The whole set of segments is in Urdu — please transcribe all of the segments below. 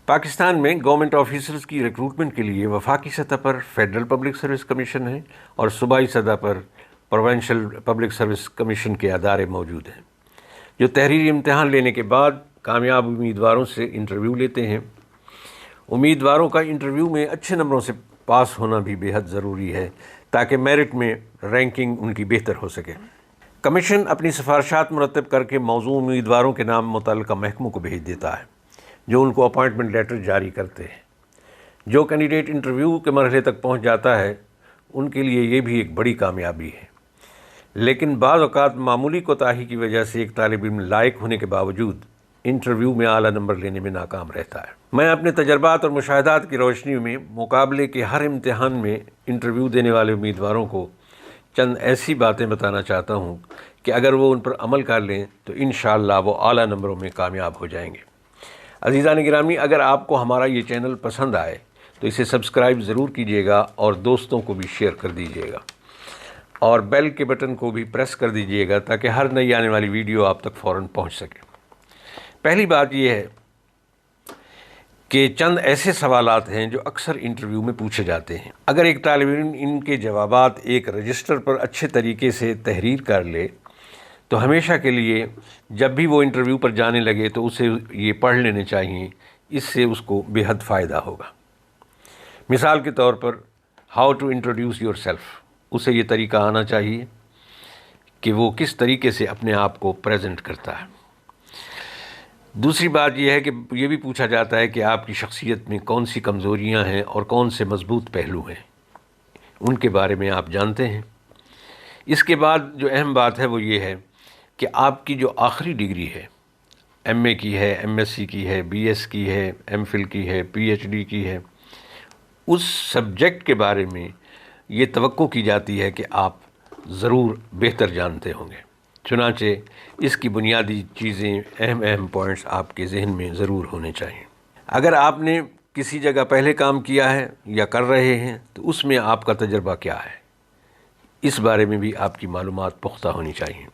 پاکستان میں گورنمنٹ آفیسرز کی ریکروٹمنٹ کے لیے وفاقی سطح پر فیڈرل پبلک سروس کمیشن ہے اور صوبائی سطح پر پروونشل پبلک سروس کمیشن کے ادارے موجود ہیں جو تحریری امتحان لینے کے بعد کامیاب امیدواروں سے انٹرویو لیتے ہیں۔ امیدواروں کا انٹرویو میں اچھے نمبروں سے پاس ہونا بھی بے حد ضروری ہے تاکہ میرٹ میں رینکنگ ان کی بہتر ہو سکے۔ کمیشن اپنی سفارشات مرتب کر کے موزوں امیدواروں کے نام متعلقہ محکموں کو بھیج دیتا ہے جو ان کو اپائنٹمنٹ لیٹر جاری کرتے ہیں۔ جو کینڈیڈیٹ انٹرویو کے مرحلے تک پہنچ جاتا ہے ان کے لیے یہ بھی ایک بڑی کامیابی ہے، لیکن بعض اوقات معمولی کوتاہی کی وجہ سے ایک طالب علم لائق ہونے کے باوجود انٹرویو میں اعلیٰ نمبر لینے میں ناکام رہتا ہے۔ میں اپنے تجربات اور مشاہدات کی روشنی میں مقابلے کے ہر امتحان میں انٹرویو دینے والے امیدواروں کو چند ایسی باتیں بتانا چاہتا ہوں کہ اگر وہ ان پر عمل کر لیں تو انشاءاللہ وہ اعلیٰ نمبروں میں کامیاب ہو جائیں گے۔ عزیزان گرامی، اگر آپ کو ہمارا یہ چینل پسند آئے تو اسے سبسکرائب ضرور کیجیے گا اور دوستوں کو بھی شیئر کر دیجیے گا اور بیل کے بٹن کو بھی پریس کر دیجیے گا تاکہ ہر نئی آنے والی ویڈیو آپ تک فوراً پہنچ سکے۔ پہلی بات یہ ہے کہ چند ایسے سوالات ہیں جو اکثر انٹرویو میں پوچھے جاتے ہیں۔ اگر ایک طالب علم ان کے جوابات ایک رجسٹر پر اچھے طریقے سے تحریر کر لے تو ہمیشہ کے لیے جب بھی وہ انٹرویو پر جانے لگے تو اسے یہ پڑھ لینے چاہیے، اس سے اس کو بے حد فائدہ ہوگا۔ مثال کے طور پر how to introduce yourself, اسے یہ طریقہ آنا چاہیے کہ وہ کس طریقے سے اپنے آپ کو پریزنٹ کرتا ہے۔ دوسری بات یہ ہے کہ یہ بھی پوچھا جاتا ہے کہ آپ کی شخصیت میں کون سی کمزوریاں ہیں اور کون سے مضبوط پہلو ہیں، ان کے بارے میں آپ جانتے ہیں۔ اس کے بعد جو اہم بات ہے وہ یہ ہے کہ آپ کی جو آخری ڈگری ہے، ایم اے کی ہے، ایم ایس سی کی ہے، بی ایس کی ہے، ایم فل کی ہے، پی ایچ ڈی کی ہے، اس سبجیکٹ کے بارے میں یہ توقع کی جاتی ہے کہ آپ ضرور بہتر جانتے ہوں گے۔ چنانچہ اس کی بنیادی چیزیں، اہم پوائنٹس آپ کے ذہن میں ضرور ہونے چاہیے۔ اگر آپ نے کسی جگہ پہلے کام کیا ہے یا کر رہے ہیں تو اس میں آپ کا تجربہ کیا ہے، اس بارے میں بھی آپ کی معلومات پختہ ہونی چاہیے۔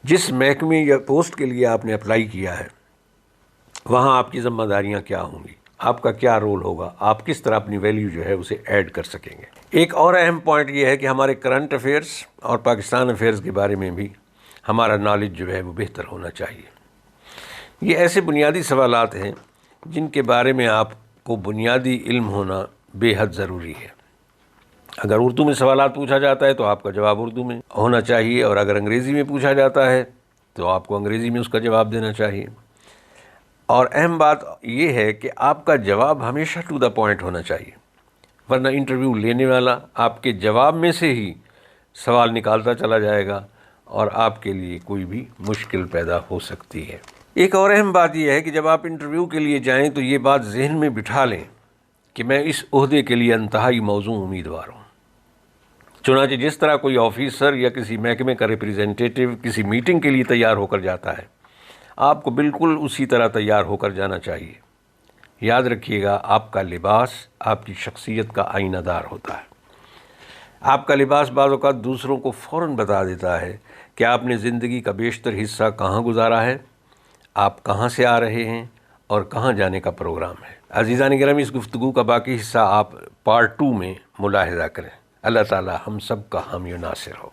جس محکمے یا پوسٹ کے لیے آپ نے اپلائی کیا ہے وہاں آپ کی ذمہ داریاں کیا ہوں گی، آپ کا کیا رول ہوگا، آپ کس طرح اپنی ویلیو جو ہے اسے ایڈ کر سکیں گے۔ ایک اور اہم پوائنٹ یہ ہے کہ ہمارے کرنٹ افیئرس اور پاکستان افیئرس کے بارے میں بھی ہمارا نالج جو ہے وہ بہتر ہونا چاہیے۔ یہ ایسے بنیادی سوالات ہیں جن کے بارے میں آپ کو بنیادی علم ہونا بے حد ضروری ہے۔ اگر اردو میں سوالات پوچھا جاتا ہے تو آپ کا جواب اردو میں ہونا چاہیے، اور اگر انگریزی میں پوچھا جاتا ہے تو آپ کو انگریزی میں اس کا جواب دینا چاہیے۔ اور اہم بات یہ ہے کہ آپ کا جواب ہمیشہ ٹو دا پوائنٹ ہونا چاہیے، ورنہ انٹرویو لینے والا آپ کے جواب میں سے ہی سوال نکالتا چلا جائے گا اور آپ کے لیے کوئی بھی مشکل پیدا ہو سکتی ہے۔ ایک اور اہم بات یہ ہے کہ جب آپ انٹرویو کے لیے جائیں تو یہ بات ذہن میں بٹھا لیں کہ میں اس عہدے کے لیے انتہائی موزوں امیدوار ہوں۔ چنانچہ جس طرح کوئی آفیسر یا کسی محکمے کا ریپریزنٹیٹیو کسی میٹنگ کے لیے تیار ہو کر جاتا ہے، آپ کو بالکل اسی طرح تیار ہو کر جانا چاہیے۔ یاد رکھیے گا، آپ کا لباس آپ کی شخصیت کا آئینہ دار ہوتا ہے۔ آپ کا لباس بعض اوقات دوسروں کو فوراً بتا دیتا ہے کہ آپ نے زندگی کا بیشتر حصہ کہاں گزارا ہے، آپ کہاں سے آ رہے ہیں اور کہاں جانے کا پروگرام ہے۔ عزیزان گرامی، اس گفتگو کا باقی حصہ آپ پارٹ 2 میں ملاحظہ کریں۔ اللہ تعالی ہم سب کا حامی و ناصر ہو۔